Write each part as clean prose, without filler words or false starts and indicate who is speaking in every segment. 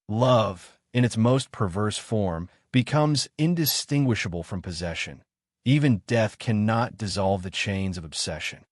Speaker 1: Love, in its most perverse form, becomes indistinguishable from possession. Even death cannot dissolve the chains of obsession.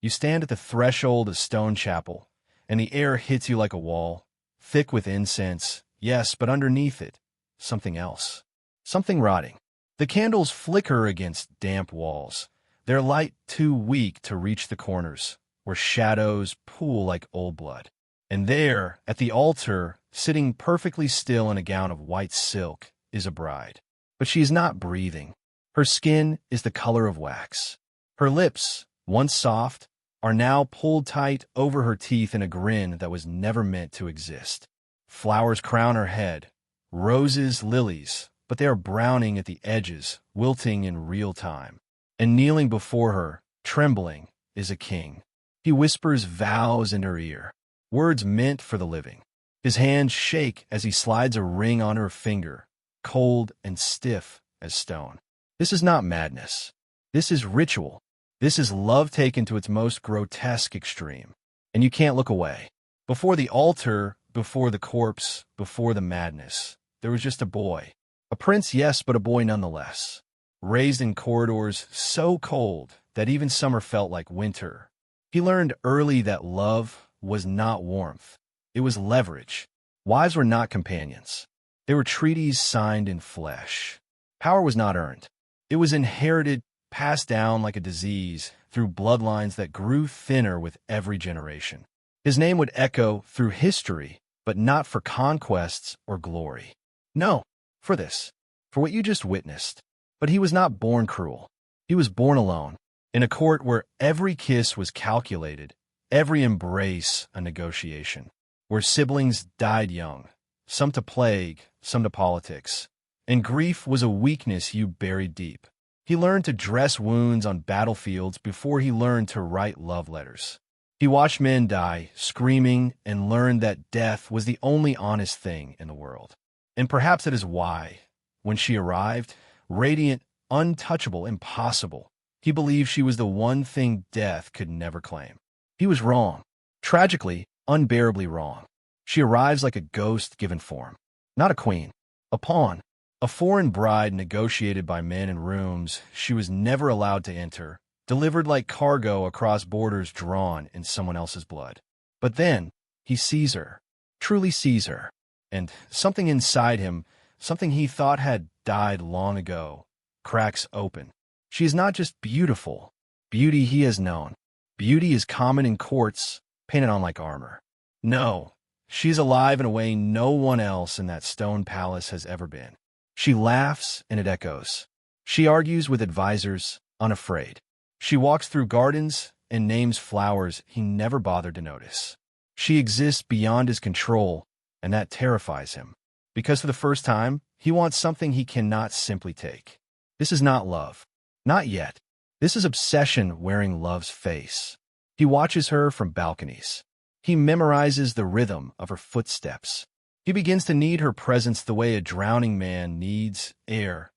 Speaker 1: You stand at the threshold of Stone Chapel, and the air hits you like a wall, thick with incense, yes, but underneath it, something else. Something rotting. The candles flicker against damp walls, their light too weak to reach the corners, where shadows pool like old blood. And there, at the altar, sitting perfectly still in a gown of white silk, is a bride. But she is not breathing. Her skin is the color of wax. Her lips, once soft, are now pulled tight over her teeth in a grin that was never meant to exist. Flowers crown her head, roses, lilies, but they are browning at the edges, wilting in real time. And kneeling before her, trembling, is a king. He whispers vows in her ear, words meant for the living. His hands shake as he slides a ring on her finger, cold and stiff as stone. This is not madness. This is ritual. This is love taken to its most grotesque extreme. And you can't look away. Before the altar, before the corpse, before the madness, there was just a boy. A prince, yes, but a boy nonetheless. Raised in corridors so cold that even summer felt like winter. He learned early that love was not warmth. It was leverage. Wives were not companions. They were treaties signed in flesh. Power was not earned. It was inherited, passed down like a disease through bloodlines that grew thinner with every generation. His name would echo through history, but not for conquests or glory. No, for this, for what you just witnessed. But he was not born cruel. He was born alone, in a court where every kiss was calculated, every embrace a negotiation, where siblings died young, some to plague, some to politics, and grief was a weakness you buried deep. He learned to dress wounds on battlefields before he learned to write love letters. He watched men die, screaming, and learned that death was the only honest thing in the world. And perhaps that is why, when she arrived, radiant, untouchable, impossible, he believed she was the one thing death could never claim. He was wrong. Tragically, unbearably wrong. She arrives like a ghost given form. Not a queen. A pawn. A foreign bride negotiated by men in rooms she was never allowed to enter, delivered like cargo across borders drawn in someone else's blood. But then, he sees her, truly sees her, and something inside him, something he thought had died long ago, cracks open. She is not just beautiful. Beauty he has known. Beauty is common in courts, painted on like armor. No, she is alive in a way no one else in that stone palace has ever been. She laughs, and it echoes. She argues with advisors, unafraid. She walks through gardens and names flowers he never bothered to notice. She exists beyond his control, and that terrifies him. Because for the first time, he wants something he cannot simply take. This is not love. Not yet. This is obsession wearing love's face. He watches her from balconies. He memorizes the rhythm of her footsteps. He begins to need her presence the way a drowning man needs air,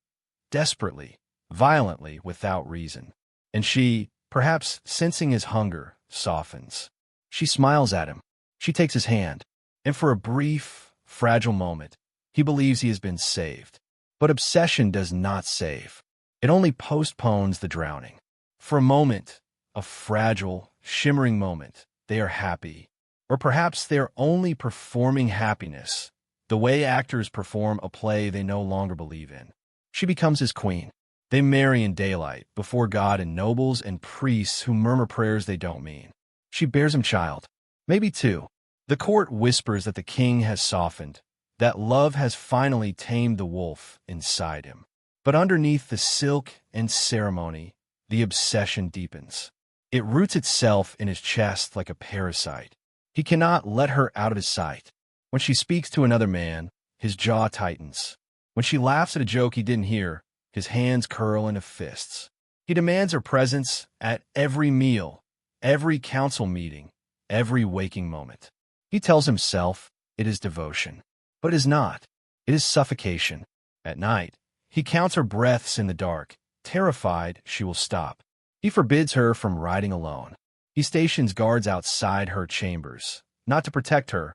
Speaker 1: desperately, violently, without reason. And she, perhaps sensing his hunger, softens. She smiles at him. She takes his hand. And for a brief, fragile moment, he believes he has been saved. But obsession does not save. It only postpones the drowning. For a moment, a fragile, shimmering moment, they are happy. Or perhaps they're only performing happiness, the way actors perform a play they no longer believe in. She becomes his queen. They marry in daylight, before God and nobles and priests who murmur prayers they don't mean. She bears him child, maybe two. The court whispers that the king has softened, that love has finally tamed the wolf inside him. But underneath the silk and ceremony, the obsession deepens. It roots itself in his chest like a parasite. He cannot let her out of his sight. When she speaks to another man, his jaw tightens. When she laughs at a joke he didn't hear, his hands curl into fists. He demands her presence at every meal, every council meeting, every waking moment. He tells himself it is devotion, but it is not. It is suffocation. At night, he counts her breaths in the dark, terrified she will stop. He forbids her from riding alone. He stations guards outside her chambers, not to protect her,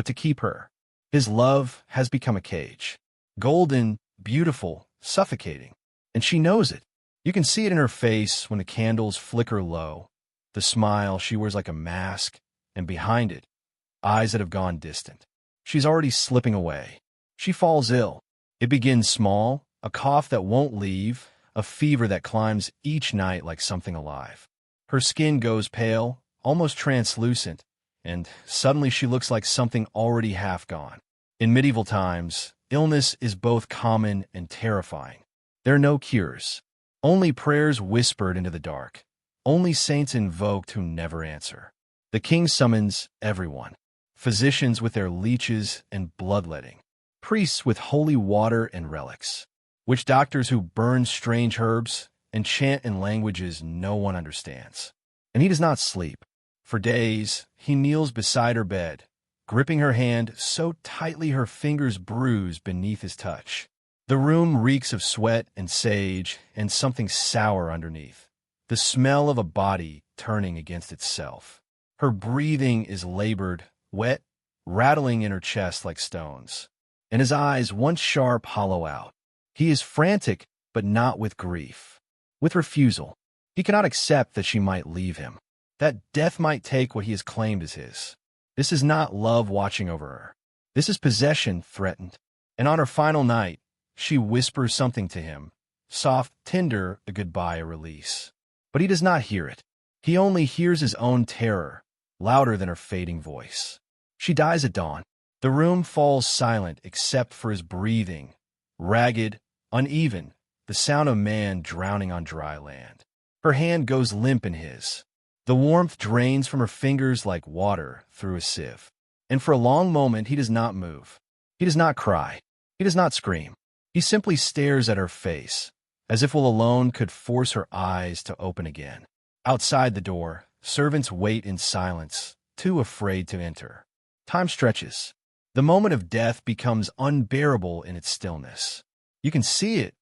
Speaker 1: but to keep her. His love has become a cage. Golden, beautiful, suffocating. And she knows it. You can see it in her face when the candles flicker low. The smile she wears like a mask, and behind it, eyes that have gone distant. She's already slipping away. She falls ill. It begins small, a cough that won't leave, a fever that climbs each night like something alive. Her skin goes pale, almost translucent, and suddenly she looks like something already half gone. In medieval times, illness is both common and terrifying. There are no cures, only prayers whispered into the dark, only saints invoked who never answer. The king summons everyone, physicians with their leeches and bloodletting, priests with holy water and relics, witch doctors who burn strange herbs and chant in languages no one understands. And he does not sleep. For days, he kneels beside her bed, gripping her hand so tightly her fingers bruise beneath his touch. The room reeks of sweat and sage and something sour underneath, the smell of a body turning against itself. Her breathing is labored, wet, rattling in her chest like stones. And his eyes, once sharp, hollow out. He is frantic, but not with grief. With refusal. He cannot accept that she might leave him, that death might take what he has claimed as his. This is not love watching over her. This is possession threatened. And on her final night, she whispers something to him, soft, tender, a goodbye, a release. But he does not hear it. He only hears his own terror, louder than her fading voice. She dies at dawn. The room falls silent except for his breathing, ragged, uneven, the sound of man drowning on dry land. Her hand goes limp in his. The warmth drains from her fingers like water through a sieve. And for a long moment he does not move. He does not cry. He does not scream. He simply stares at her face, as if will alone could force her eyes to open again. Outside the door, servants wait in silence, too afraid to enter. Time stretches. The moment of death becomes unbearable in its stillness. You can see it,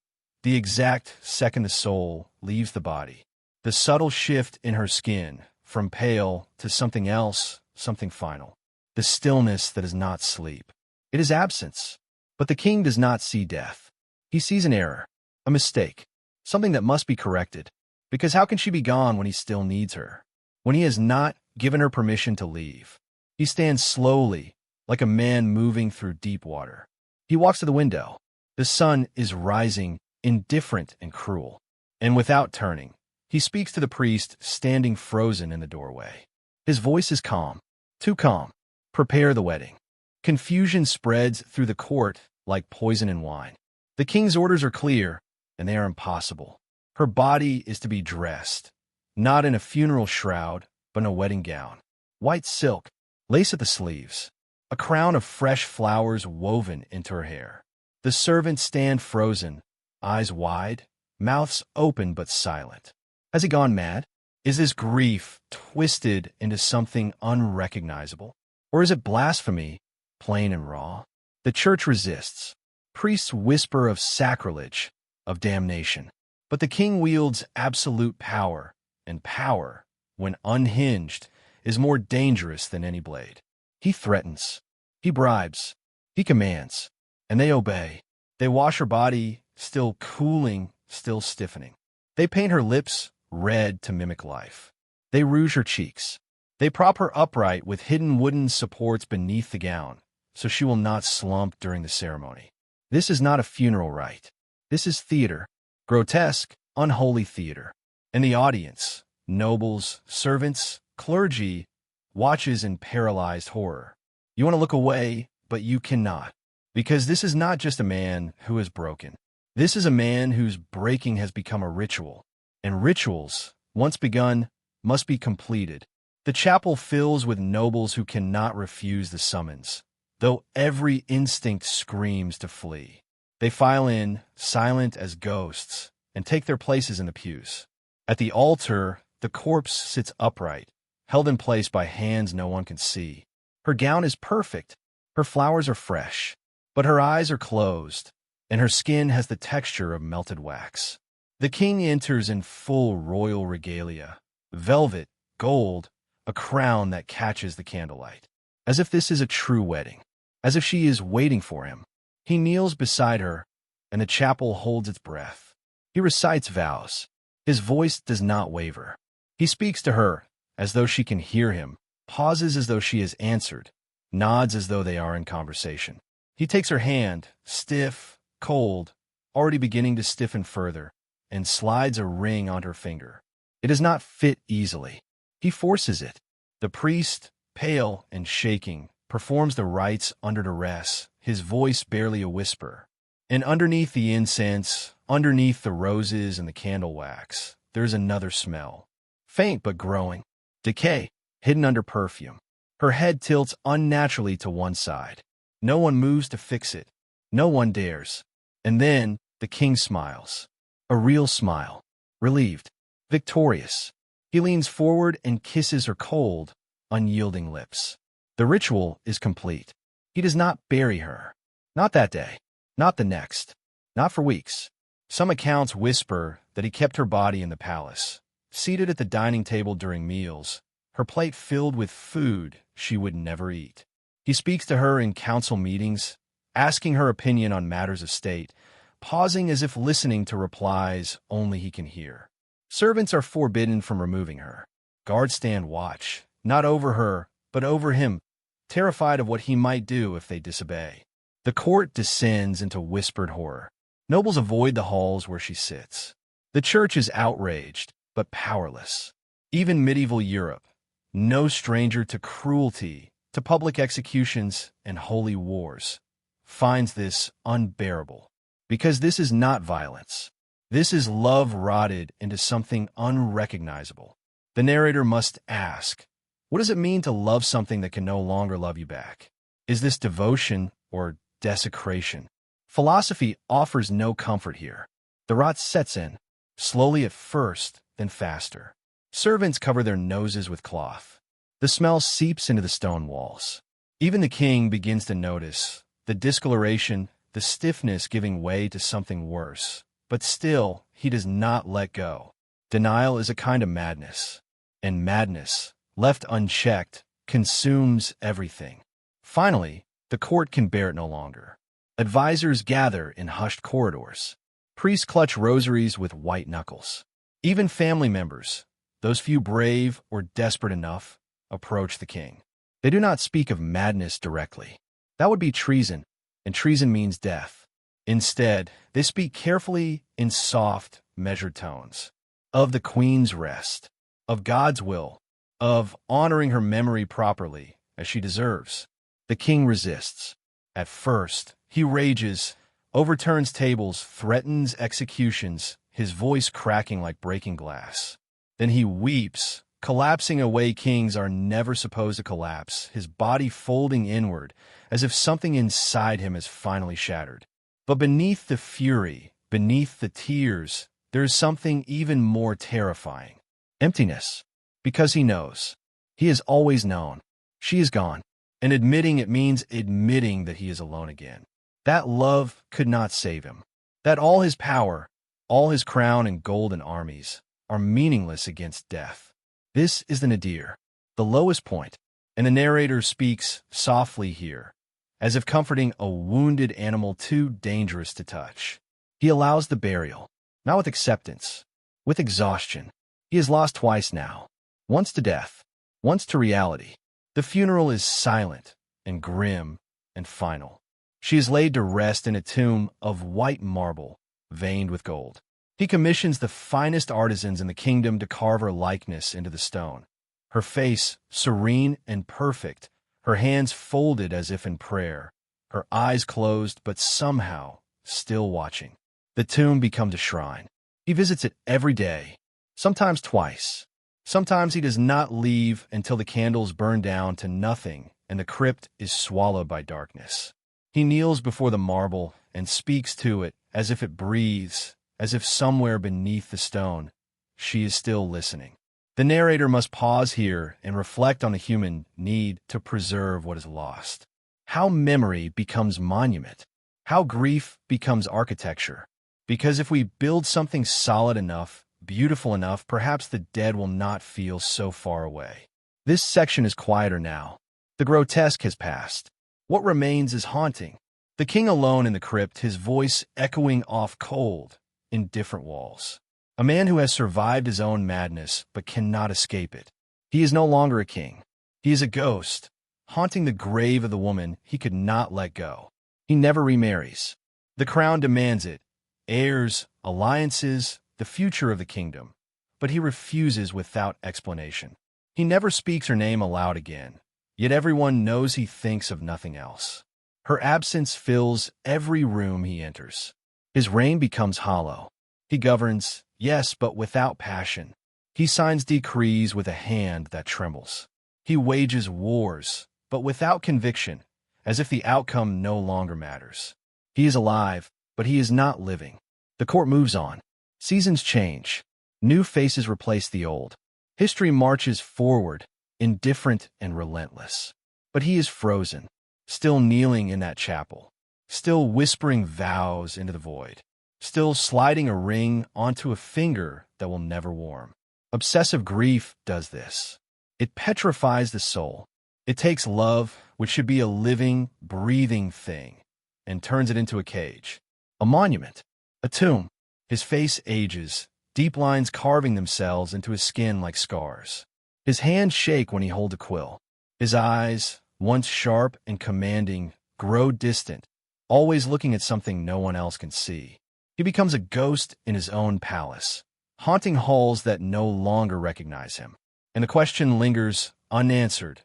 Speaker 1: the exact second the soul leaves the body. The subtle shift in her skin, from pale to something else, something final. The stillness that is not sleep. It is absence. But the king does not see death. He sees an error, a mistake, something that must be corrected. Because how can she be gone when he still needs her? When he has not given her permission to leave? He stands slowly, like a man moving through deep water. He walks to the window. The sun is rising, indifferent and cruel. And without turning, he speaks to the priest standing frozen in the doorway. His voice is calm, too calm. Prepare the wedding. Confusion spreads through the court like poison in wine. The king's orders are clear, and they are impossible. Her body is to be dressed, not in a funeral shroud, but in a wedding gown. White silk, lace at the sleeves, a crown of fresh flowers woven into her hair. The servants stand frozen, eyes wide, mouths open but silent. Has he gone mad? Is this grief twisted into something unrecognizable? Or is it blasphemy, plain and raw? The church resists. Priests whisper of sacrilege, of damnation. But the king wields absolute power, and power, when unhinged, is more dangerous than any blade. He threatens. He bribes. He commands. And they obey. They wash her body, still cooling, still stiffening. They paint her lips red to mimic life. They rouge her cheeks. They prop her upright with hidden wooden supports beneath the gown, so she will not slump during the ceremony. This is not a funeral rite. This is theater. Grotesque, unholy theater. And the audience, nobles, servants, clergy, watches in paralyzed horror. You want to look away, but you cannot. Because this is not just a man who is broken. This is a man whose breaking has become a ritual. And rituals, once begun, must be completed. The chapel fills with nobles who cannot refuse the summons, though every instinct screams to flee. They file in, silent as ghosts, and take their places in the pews. At the altar, the corpse sits upright, held in place by hands no one can see. Her gown is perfect, her flowers are fresh, but her eyes are closed, and her skin has the texture of melted wax. The king enters in full royal regalia, velvet, gold, a crown that catches the candlelight. as if this is a true wedding, as if she is waiting for him. He kneels beside her, and the chapel holds its breath. He recites vows. His voice does not waver. He speaks to her as though she can hear him, pauses as though she has answered, nods as though they are in conversation. He takes her hand, stiff, cold, already beginning to stiffen further, and slides a ring on her finger. It does not fit easily. He forces it. The priest, pale and shaking, performs the rites under duress, his voice barely a whisper. And underneath the incense, underneath the roses and the candle wax, there is another smell. Faint but growing. Decay, hidden under perfume. Her head tilts unnaturally to one side. No one moves to fix it. No one dares. And then the king smiles. A real smile. Relieved. Victorious. He leans forward and kisses her cold, unyielding lips. The ritual is complete. He does not bury her. Not that day. Not the next. Not for weeks. Some accounts whisper that he kept her body in the palace, seated at the dining table during meals, her plate filled with food she would never eat. He speaks to her in council meetings, asking her opinion on matters of state, pausing as if listening to replies only he can hear. Servants are forbidden from removing her. Guards stand watch, not over her, but over him, terrified of what he might do if they disobey. The court descends into whispered horror. Nobles avoid the halls where she sits. The church is outraged, but powerless. Even medieval Europe, no stranger to cruelty, to public executions and holy wars, finds this unbearable. Because this is not violence. This is love rotted into something unrecognizable. The narrator must ask, what does it mean to love something that can no longer love you back? Is this devotion or desecration? Philosophy offers no comfort here. The rot sets in, slowly at first, then faster. Servants cover their noses with cloth. The smell seeps into the stone walls. Even the king begins to notice the discoloration, the stiffness giving way to something worse. But still, he does not let go. Denial is a kind of madness. And madness, left unchecked, consumes everything. Finally, the court can bear it no longer. Advisors gather in hushed corridors. Priests clutch rosaries with white knuckles. Even family members, those few brave or desperate enough, approach the king. They do not speak of madness directly. That would be treason, and treason means death. Instead, they speak carefully in soft, measured tones. Of the queen's rest, of God's will, of honoring her memory properly, as she deserves. The king resists. At first, he rages, overturns tables, threatens executions, his voice cracking like breaking glass. Then he weeps, collapsing away kings are never supposed to collapse, his body folding inward, as if something inside him has finally shattered. But beneath the fury, beneath the tears, there is something even more terrifying. Emptiness. Because he knows. He has always known. She is gone. And admitting it means admitting that he is alone again. That love could not save him. That all his power, all his crown and golden armies, are meaningless against death. This is the nadir, the lowest point, and the narrator speaks softly here, as if comforting a wounded animal too dangerous to touch. He allows the burial, not with acceptance, with exhaustion. He has lost twice now, once to death, once to reality. The funeral is silent and grim and final. She is laid to rest in a tomb of white marble, veined with gold. He commissions the finest artisans in the kingdom to carve her likeness into the stone. Her face, serene and perfect, her hands folded as if in prayer, her eyes closed but somehow still watching. The tomb becomes a shrine. He visits it every day, sometimes twice. Sometimes he does not leave until the candles burn down to nothing and the crypt is swallowed by darkness. He kneels before the marble and speaks to it as if it breathes, as if somewhere beneath the stone, she is still listening. The narrator must pause here and reflect on the human need to preserve what is lost. How memory becomes monument. How grief becomes architecture. Because if we build something solid enough, beautiful enough, perhaps the dead will not feel so far away. This section is quieter now. The grotesque has passed. What remains is haunting. The king alone in the crypt, his voice echoing off cold, indifferent walls. A man who has survived his own madness but cannot escape it. He is no longer a king. He is a ghost, haunting the grave of the woman he could not let go. He never remarries. The crown demands it, heirs, alliances, the future of the kingdom. But he refuses without explanation. He never speaks her name aloud again, yet everyone knows he thinks of nothing else. Her absence fills every room he enters. His reign becomes hollow. He governs, yes, but without passion. He signs decrees with a hand that trembles. He wages wars, but without conviction, as if the outcome no longer matters. He is alive, but he is not living. The court moves on. Seasons change. New faces replace the old. History marches forward, indifferent and relentless. But he is frozen, still kneeling in that chapel, still whispering vows into the void, still sliding a ring onto a finger that will never warm. Obsessive grief does this. It petrifies the soul. It takes love, which should be a living, breathing thing, and turns it into a cage, a monument, a tomb. His face ages, deep lines carving themselves into his skin like scars. His hands shake when he holds a quill. His eyes, once sharp and commanding, grow distant, always looking at something no one else can see. He becomes a ghost in his own palace, haunting halls that no longer recognize him. And the question lingers unanswered.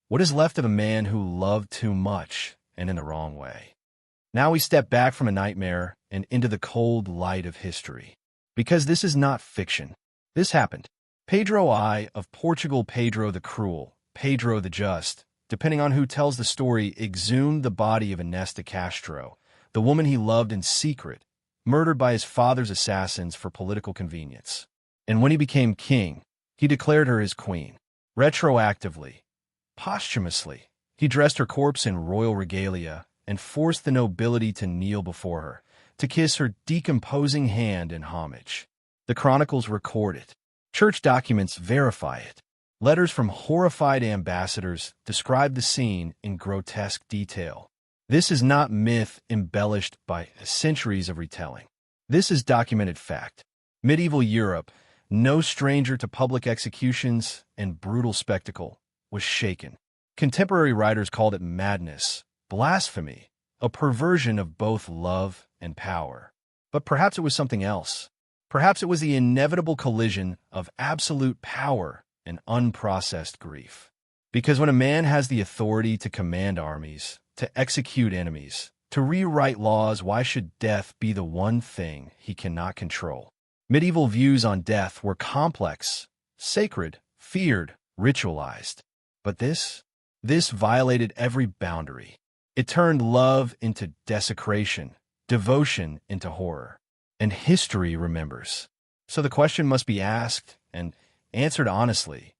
Speaker 1: What is left of a man who loved too much and in the wrong way? Now we step back from a nightmare and into the cold light of history. Because this is not fiction. This happened. Pedro I of Portugal, Pedro the Cruel, Pedro the Just, depending on who tells the story, exhumed the body of Inês de Castro, the woman he loved in secret, murdered by his father's assassins for political convenience. And when he became king, he declared her his queen. Retroactively, posthumously, he dressed her corpse in royal regalia and forced the nobility to kneel before her, to kiss her decomposing hand in homage. The chronicles record it. Church documents verify it. Letters from horrified ambassadors describe the scene in grotesque detail. This is not myth embellished by centuries of retelling. This is documented fact. Medieval Europe, no stranger to public executions and brutal spectacle, was shaken. Contemporary writers called it madness, blasphemy, a perversion of both love and power. But perhaps it was something else. Perhaps it was the inevitable collision of absolute power and unprocessed grief. Because when a man has the authority to command armies, to execute enemies, to rewrite laws, why should death be the one thing he cannot control? Medieval views on death were complex, sacred, feared, ritualized. But this violated every boundary. It turned love into desecration, devotion into horror. And history remembers. So the question must be asked and answered honestly.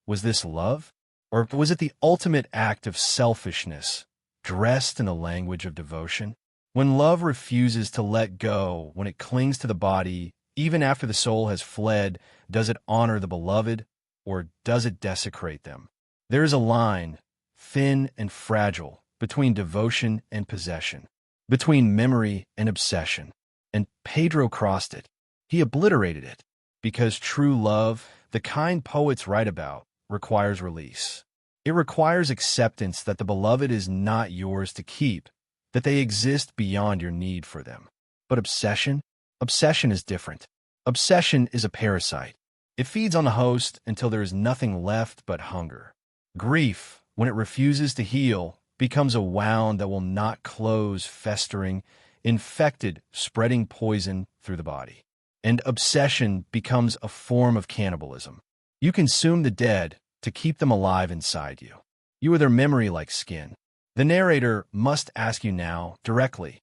Speaker 1: Was this love? Or was it the ultimate act of selfishness, dressed in the language of devotion? When love refuses to let go, when it clings to the body, even after the soul has fled, does it honor the beloved, or does it desecrate them? There is a line, thin and fragile, between devotion and possession, between memory and obsession. And Pedro crossed it. He obliterated it. Because true love, the kind poets write about, requires release. It requires acceptance that the beloved is not yours to keep, that they exist beyond your need for them. But obsession? Obsession is different. Obsession is a parasite. It feeds on the host until there is nothing left but hunger. Grief, when it refuses to heal, becomes a wound that will not close, festering, infected, spreading poison through the body. And obsession becomes a form of cannibalism. You consume the dead to keep them alive inside you. You are their memory like skin. The narrator must ask you now, directly,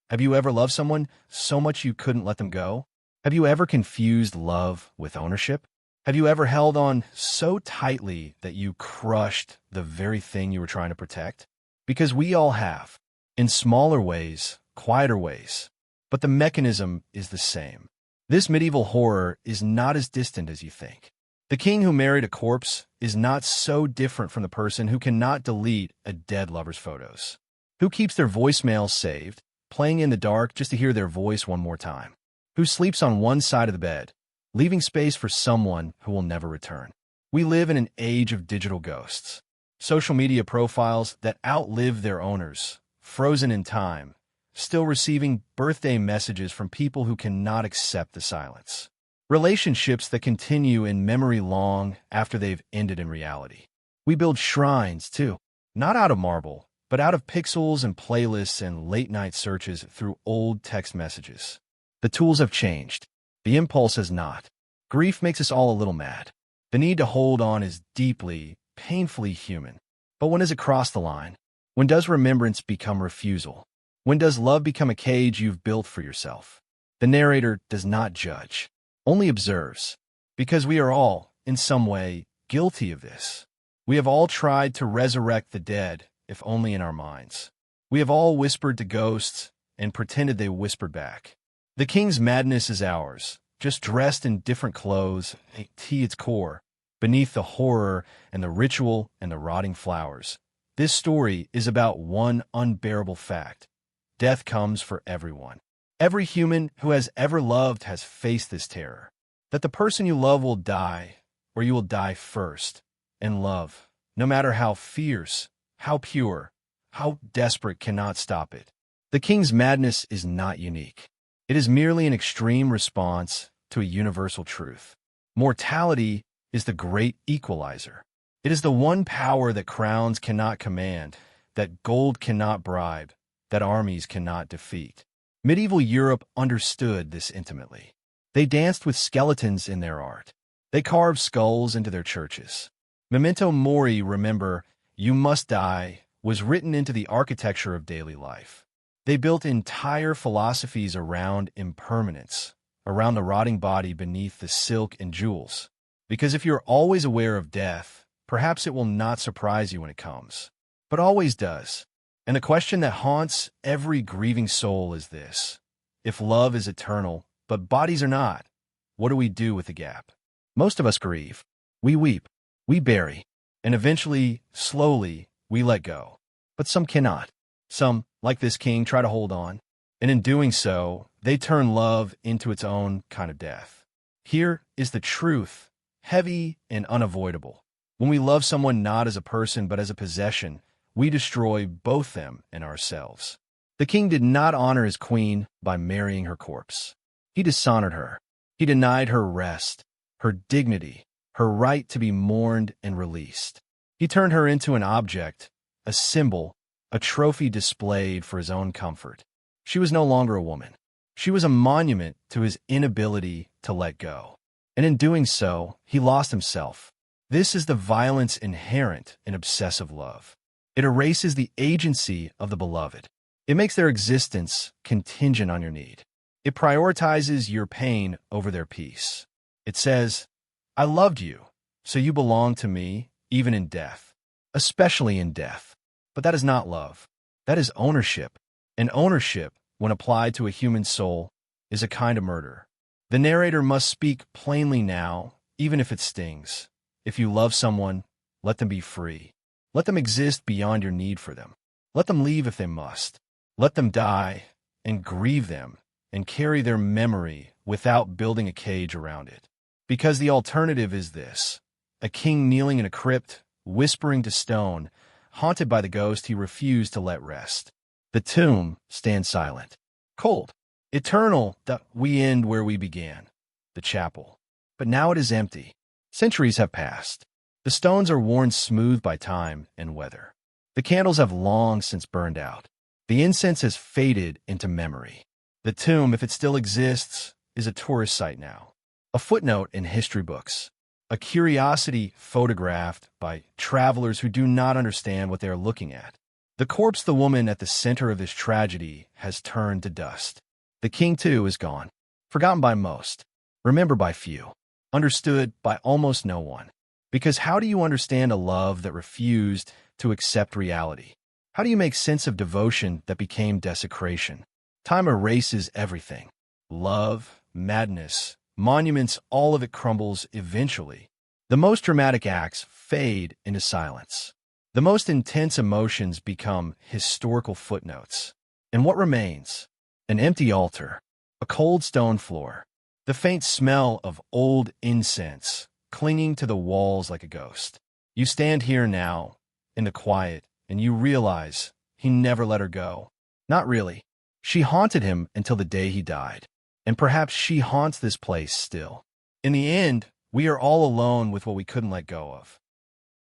Speaker 1: have you ever loved someone so much you couldn't let them go? Have you ever confused love with ownership? Have you ever held on so tightly that you crushed the very thing you were trying to protect? Because we all have, in smaller ways, quieter ways, but the mechanism is the same. This medieval horror is not as distant as you think. The king who married a corpse is not so different from the person who cannot delete a dead lover's photos, who keeps their voicemails saved, playing in the dark just to hear their voice one more time, who sleeps on one side of the bed, leaving space for someone who will never return. We live in an age of digital ghosts, social media profiles that outlive their owners, frozen in time, still receiving birthday messages from people who cannot accept the silence. Relationships that continue in memory long after they've ended in reality. We build shrines, too, not out of marble, but out of pixels and playlists and late-night searches through old text messages. The tools have changed. The impulse has not. Grief makes us all a little mad. The need to hold on is deeply, painfully human. But when does it cross the line? When does remembrance become refusal? When does love become a cage you've built for yourself? The narrator does not judge, only observes, because we are all, in some way, guilty of this. We have all tried to resurrect the dead, if only in our minds. We have all whispered to ghosts and pretended they whispered back. The king's madness is ours, just dressed in different clothes, at its core, beneath the horror and the ritual and the rotting flowers. This story is about one unbearable fact. Death comes for everyone. Every human who has ever loved has faced this terror, that the person you love will die, or you will die first. And love, no matter how fierce, how pure, how desperate, cannot stop it. The king's madness is not unique. It is merely an extreme response to a universal truth. Mortality is the great equalizer. It is the one power that crowns cannot command, that gold cannot bribe, that armies cannot defeat. Medieval Europe understood this intimately. They danced with skeletons in their art. They carved skulls into their churches. Memento mori, remember, you must die, was written into the architecture of daily life. They built entire philosophies around impermanence, around the rotting body beneath the silk and jewels. Because if you're always aware of death, perhaps it will not surprise you when it comes, but always does. And the question that haunts every grieving soul is this: if love is eternal, but bodies are not, what do we do with the gap? Most of us grieve. We weep. We bury. And eventually, slowly, we let go. But some cannot. Some, like this king, try to hold on. And in doing so, they turn love into its own kind of death. Here is the truth, heavy and unavoidable. When we love someone not as a person but as a possession, we destroy both them and ourselves. The king did not honor his queen by marrying her corpse. He dishonored her. He denied her rest, her dignity, her right to be mourned and released. He turned her into an object, a symbol, a trophy displayed for his own comfort. She was no longer a woman. She was a monument to his inability to let go. And in doing so, he lost himself. This is the violence inherent in obsessive love. It erases the agency of the beloved. It makes their existence contingent on your need. It prioritizes your pain over their peace. It says, I loved you, so you belong to me, even in death, especially in death. But that is not love. That is ownership. And ownership, when applied to a human soul, is a kind of murder. The narrator must speak plainly now, even if it stings. If you love someone, let them be free. Let them exist beyond your need for them. Let them leave if they must. Let them die and grieve them and carry their memory without building a cage around it. Because the alternative is this: a king kneeling in a crypt, whispering to stone, haunted by the ghost he refused to let rest. The tomb stands silent, cold, eternal, that we end where we began, the chapel. But now it is empty. Centuries have passed. The stones are worn smooth by time and weather. The candles have long since burned out. The incense has faded into memory. The tomb, if it still exists, is a tourist site now. A footnote in history books. A curiosity photographed by travelers who do not understand what they are looking at. The corpse, the woman at the center of this tragedy, has turned to dust. The king, too, is gone. Forgotten by most. Remembered by few. Understood by almost no one. Because how do you understand a love that refused to accept reality? How do you make sense of devotion that became desecration? Time erases everything. Love, madness, monuments, all of it crumbles eventually. The most dramatic acts fade into silence. The most intense emotions become historical footnotes. And what remains? An empty altar, a cold stone floor, the faint smell of old incense clinging to the walls like a ghost. You stand here now, in the quiet, and you realize he never let her go. Not really. She haunted him until the day he died. And perhaps she haunts this place still. In the end, we are all alone with what we couldn't let go of.